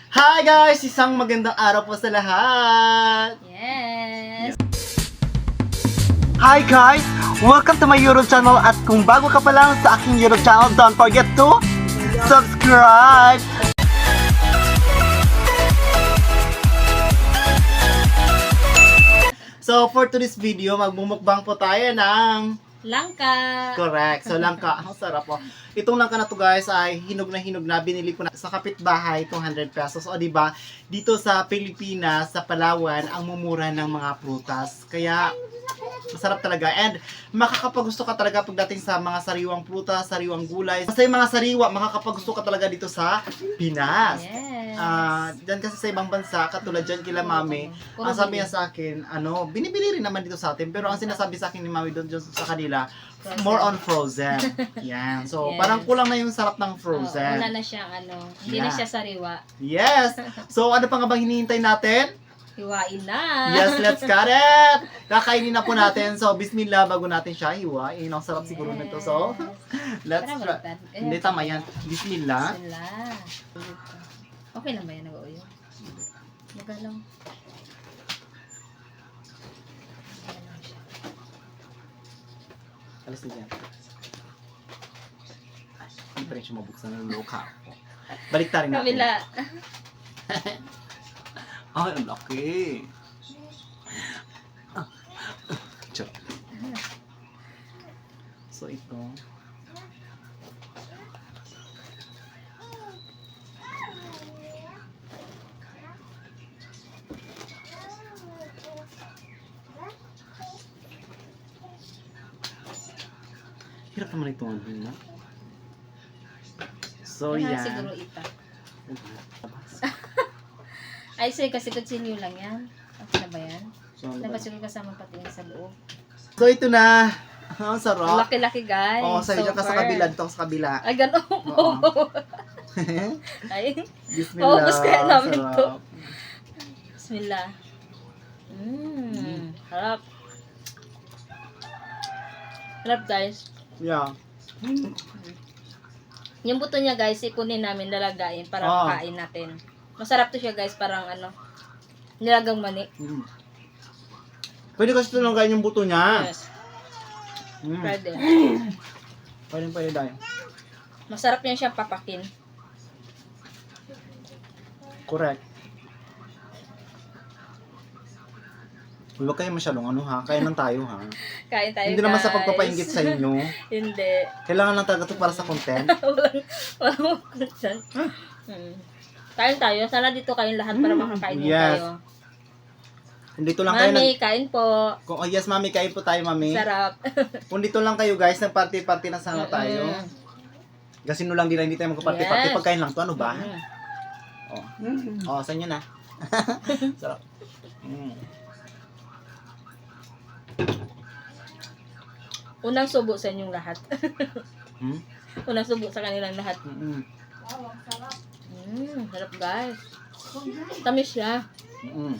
Hi guys! Isang magandang araw po sa lahat! Yes! Hi guys! Welcome to my YouTube channel at kung bago ka pa lang sa aking YouTube channel, don't forget to subscribe! So for today's video, magmumukbang po tayo ng Langka! correct. So langka, ang sarap po. Itong langka na to guys ay hinog na binili ko na sa kapitbahay, 200 pesos. O di ba? Dito sa Pilipinas, sa Palawan, ang mumura ng mga prutas. Kaya masarap talaga. And makakapagusto ka talaga pagdating sa mga sariwang prutas, sariwang gulay. Basta yung mga sariwa, makakapagusto ka talaga dito sa Pinas. Yes! Diyan kasi sa ibang bansa, katulad dyan kila mami, ang sabi niya sa akin, binibili rin naman dito sa atin, pero ang sinasabi sa akin ni mami doon sa kanila, more on frozen. Yan. So, Yes. parang kulang na yung sarap ng frozen. Wala na siyang hindi na Yeah. siya sariwa. Yes! So, ano pa nga bang hinihintay natin? Hiwain na! Yes, let's cut it! Kakainin na po natin. So, bismillah, bago natin siya hiwain. Ang sarap siguro nito. So, let's Tara, try. baliktad. Hindi, tama yan. Bismillah. Bismillah. Okay lang ba yan? Nag-uyo? Magalang. Alas na dyan. Ay, hindi pa rin siya mabuksan ng loka. Balik tayo natin. Kabila. Ay, ang laki. Chok. So, ito. Hirap naman ito. No? So, Yan yan. siguro ita. Ay, sorry, kasi kutsilyo lang yan. Okay na ba yan? So, ano ba? Dapat siguro kasama pati yan sa loob. So, ito na. Ang sarap. Ang laki-laki, guys. Oo, sa ka sa Super. kabila. Dito ako sa kabila. Ay, gano'n. Oo. Ay, Bismillah. Maubos kaya namin sarap. to. Bismillah. Harap. Harap, guys. Yeah. Yung buto niya, guys, ikunin namin, lalagain para Ah. makain natin. Masarap to siya, guys, parang nilagang mani. Mm. Pwede kasi tulungan yung buto niya. Yes. Mm. Pwede. Pwede tayo. Masarap niya siya papakin. Correct. Huwag kayo masyadong kaya lang tayo ha. Kain tayo, Hindi naman sa guys. pagpapainggit sa inyo. Hindi. Kailangan lang talaga ito para sa content. Walang kunsan. Kain tayo. Sana dito kayong lahat para makakain din yes. tayo. Dito lang kayo Mami, kain po. yes, mami, kain po tayo, mami. Sarap. Kung dito lang kayo, guys, nag-party-party na sana tayo. Gasino lang din, hindi tayo magpa-party-party. Yes. Pagkain lang to, ano ba? Mm. Oh, sa inyo na. Sarap. Unang subo sa inyong lahat. Hmm? Unang subo sa kanilang lahat. Mm. Sarap, guys. Tamis siya. Mm.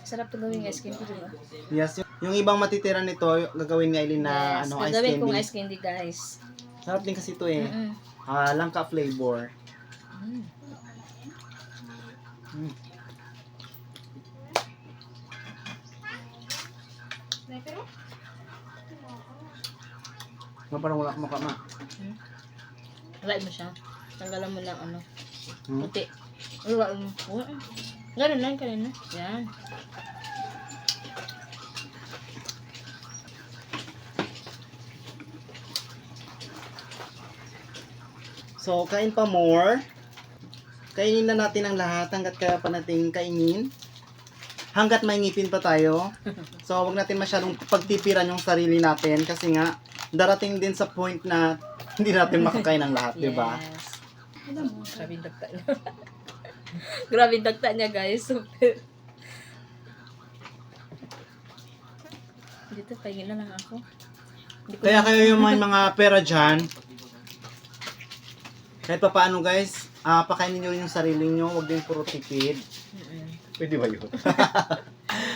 Sarap to gawing ice candy, diba? Yes, yung ibang matitira nito, gagawin ni Aileen na Yes, ice gagawin kong candy. ice candy, guys. Sarap din kasi ito eh. Mm-mm. Langka flavor. Mm. Mm. Parang wala kumaka ma. Alay mo siya. Tanggalan mo ng Hmm? puti. Alay mo. Ganun lang kanina. Yan. So, kain pa more. Kainin na natin ang lahat hanggat kaya pa natin kainin. Hanggat may ngipin pa tayo. So, wag natin masyadong pagtipiran yung sarili natin kasi nga, darating din sa point na hindi natin makakain ang lahat, di ba? Yes. Grabe yung dagta niya. Grabe yung dagta niya, guys. Super. Dito, pahingin na lang ako. Hindi ko Kaya kayo yung may mga pera dyan, kahit pa paano guys, pakainin nyo rin yung sarili nyo, huwag din puro tipid. Pwede ba yun?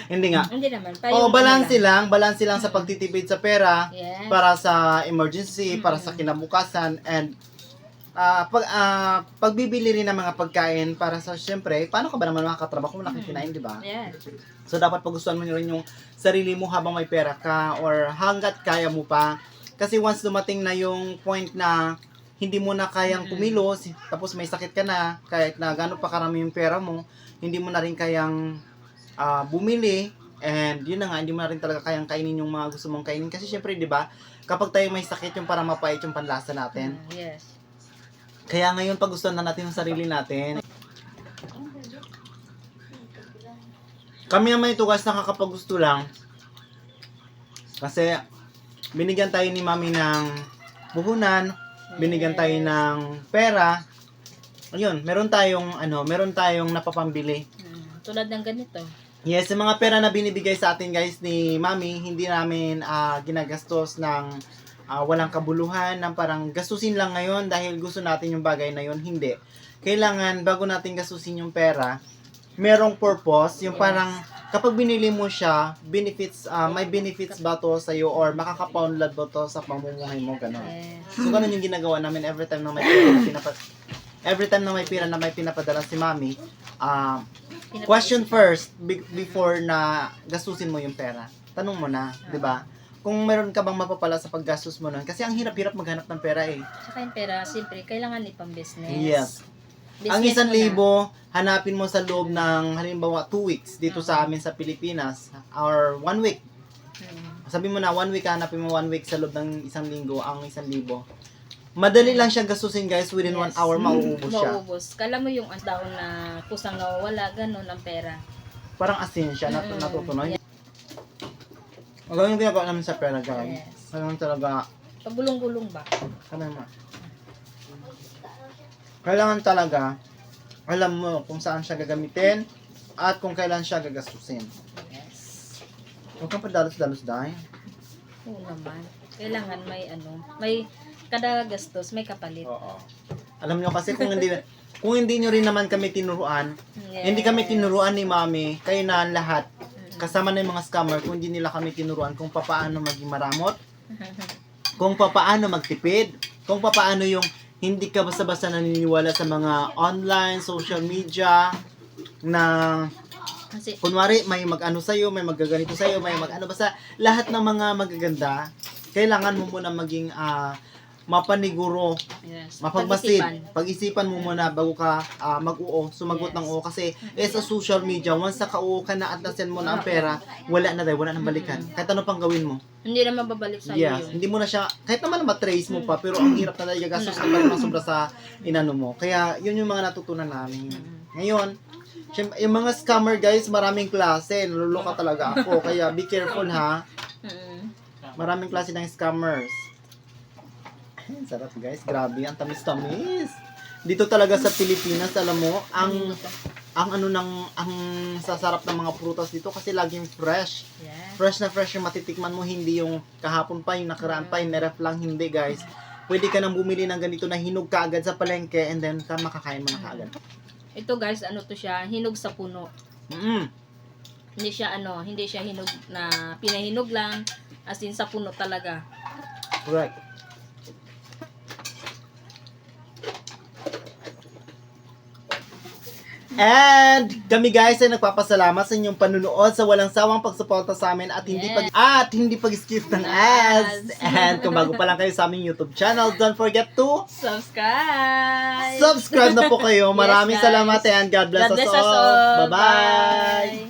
Hindi nga. Hindi naman. Oo, balanse lang. lang sa pagtitipid sa pera Yes. para sa emergency, para sa kinabukasan, and pagbibili rin ng mga pagkain para sa, syempre, paano ka ba naman makakatrabaho kung nakikinain, di ba? Yes. So, dapat pagustuhan mo rin yung sarili mo habang may pera ka or hanggat kaya mo pa. Kasi once dumating na yung point na hindi mo na kayang kumilos, tapos may sakit ka na, kahit na gano'n pa karami yung pera mo, hindi mo na rin kayang bumili, and yun na nga, hindi mo na rin talaga kayang kainin yung mga gusto mong kainin. Kasi syempre, di ba, kapag tayo may sakit, yung parang mapait yung panlasa natin. Yes. Kaya ngayon, pagustuhan na natin yung sarili natin. Kami naman ito guys, nakakapagusto lang. Kasi, binigyan tayo ni Mami ng buhunan, binigyan tayo ng pera. Ayun, meron tayong napapambili. Tulad ng ganito. Yes, yung mga pera na binibigay sa atin guys ni Mami, hindi namin ginagastos ng walang kabuluhan, ng parang gastusin lang ngayon dahil gusto natin yung bagay na yun. Hindi. Kailangan, bago natin gastusin yung pera, merong purpose, yung parang kapag binili mo siya, benefits, may benefits ba to sa'yo or makakapaunlad ba to sa pamumuhay mo, gano'n. Yes. So, ganun yung ginagawa namin every time na may pera na may pinapadala si Mami. Question first, before na gastusin mo yung pera. Tanong mo na, di ba? Kung meron ka bang mapapala sa paggastos mo nun. Kasi ang hirap-hirap maghanap ng pera eh. Tsaka yung pera, siyempre, kailangan ipang-business. Yes. Business Ang mo 1,000, hanapin mo sa loob ng halimbawa 2 weeks dito sa amin sa Pilipinas or 1 week. Sabi mo na 1 week, hanapin mo 1 week sa loob ng 1 linggo, ang 1,000. Madali lang siyang gastusin guys, within 1 hour mauubos siya. Mauubos. Kala mo yung taon na kusang nawawala, ganun ang pera. Parang asin siya, natutunoy. Ganun yung ginagawa namin sa pera guys. Yes. Ganun talaga, Pagulong-gulong ba? kailangan talaga alam mo kung saan siya gagamitin at kung kailan siya gagastusin. Yes. Huwag kang padalos-dalos dahil. Oo naman. Kailangan may kada gastos, may kapalit. Oo. Alam nyo kasi kung hindi nyo rin naman kami tinuruan, Yes. hindi kami tinuruan ni Mami, kayo na lahat, kasama na yung mga scammer, kung hindi nila kami tinuruan kung paano maging maramot, kung paano magtipid, kung paano yung hindi ka basta-basta naniniwala sa mga online, social media, na Kasi, kunwari may mag-ano sa'yo, may magaganito sa'yo, may mag-ano, basta lahat ng mga magaganda, kailangan mo muna maging mapaniguro, yes. mapagmasid. Pag-isipan mo muna bago ka mag-uo, sumagot ng oo. Kasi sa social media, once nakauo ka na at nasend mo na ang pera, wala na tayo, wala nang balikan. Kahit ano pang gawin mo. Hindi naman babalik sa iyo Yes, hindi mo na siya, kahit naman matrace mo pa, pero ang hirap na tayo gastos na parang sobra sa inano mo. Kaya yun yung mga natutunan namin. Ngayon, syempre, yung mga scammer guys, maraming klase. Naluluka talaga ako. Kaya be careful ha. Maraming klase ng scammers. Sarap guys, grabe, ang tamis-tamis. Dito talaga sa Pilipinas, alam mo, ang sasarap ng mga prutas dito kasi laging fresh. Yeah. Fresh na fresh yung matitikman mo, hindi yung kahapon pa, yung nakaraan pa, yung neref lang, hindi guys. Pwede ka nang bumili ng ganito na hinog ka agad sa palengke and then makakain mo na kaagad. Ito guys, to siya, hinog sa puno. Hindi siya hinog na pinahinog lang, as in sa puno talaga. Correct. And kami guys ay nagpapasalamat sa inyong panunood, sa walang sawang pagsuporta sa amin at hindi pag-skip ng ads. And kung bago pa lang kayo sa aming YouTube channel, don't forget to subscribe. Subscribe na po kayo. Maraming Yes, guys. salamat and God bless us all. Bye-bye.